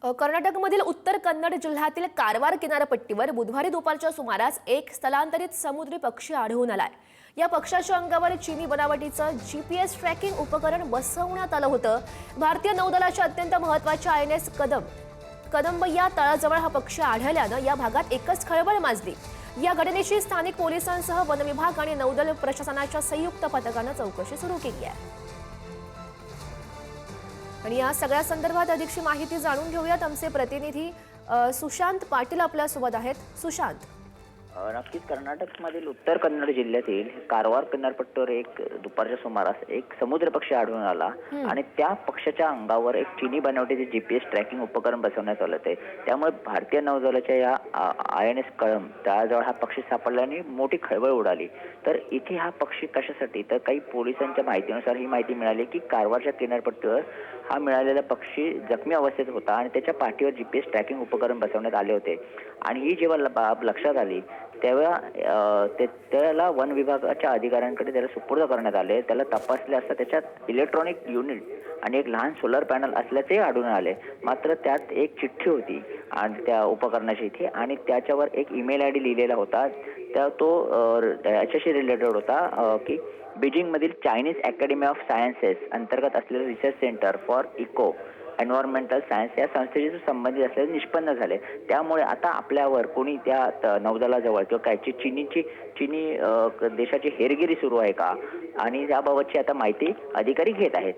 कर्नाटकमधील उत्तर कन्नड जिल्ह्यातील कारवार किनारपट्टीवर बुधवारी दुपारच्या सुमारास एक स्थलांतरित समुद्री पक्षी आढळून आलाय। या पक्षाच्या अंगावर चीनी बनावटीचं जीपीएस ट्रॅकिंग उपकरण बसवण्यात आलं होतं। भारतीय नौदलाच्या अत्यंत महत्त्वाच्या आयएनएस कदंब या तळाजवळ हा पक्षी आढळल्यानं या भागात एकच खळबळ माजली। या घटनेची स्थानिक पोलिसांसह वन विभाग आणि नौदल प्रशासनाच्या संयुक्त पथकानं चौकशी सुरू केली आहे। आणि या सगळ्या संदर्भात अधिकची माहिती जाणून घेऊयात। आमचे प्रतिनिधी सुशांत पाटील आपल्या सोबत आहेत। सुशांत, नक्कीच कर्नाटकमधील उत्तर कन्नड जिल्ह्यातील कारवार किनारपट्टीवर एक दुपारच्या सुमारास एक समुद्र पक्षी आढळून आला आणि त्या पक्षाच्या अंगावर एक चीनी बनावटीचे जीपीएस ट्रॅकिंग उपकरण बसवण्यात आलं होते। त्यामुळे भारतीय नौदलाच्या या आयएनएस कळंब त्याजवळ हा पक्षी सापडल्याने मोठी खळबळ उडाली। तर इथे हा पक्षी कशासाठी, तर काही पोलिसांच्या माहितीनुसार ही माहिती मिळाली की कारवारच्या किनारपट्टीवर हा मिळालेला पक्षी जखमी अवस्थेत होता आणि त्याच्या पाठीवर जीपीएस ट्रॅकिंग उपकरण बसवण्यात आले होते। आणि ही जेव्हा बाब लक्षात आली तेव्हा त्याला वन विभागाच्या अधिकाऱ्यांकडे त्याला सुपूर्द करण्यात आले। त्याला तपासले असता त्याच्यात इलेक्ट्रॉनिक युनिट आणि एक लहान सोलर पॅनल असल्याचे आढळून आले। मात्र त्यात एक चिठ्ठी होती आणि त्या उपकरणाची इथे, आणि त्याच्यावर एक ईमेल आयडी लिहिलेला होता। त्या तो याच्याशी रिलेटेड होता की बीजिंगमधील चायनीज अकॅडमी ऑफ सायन्सेस अंतर्गत असलेले research centre for eco environmental science या संस्थेशी संबंधित असलेले निष्पन्न झाले। त्यामुळे आता आपल्यावर कोणी त्या नौदलाजवळ किंवा काय चीनी देशाची हेरगिरी सुरू आहे का, आणि याबाबतची आता माहिती अधिकारी घेत आहेत।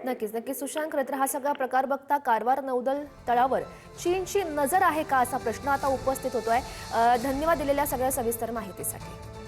नक्कीच सुशांत, खरं तर हा सगळा प्रकार बघता कारवार नौदल तळावर चीनची नजर आहे का असा प्रश्न आता उपस्थित होतोय। धन्यवाद दिलेल्या सगळ्या सविस्तर माहितीसाठी।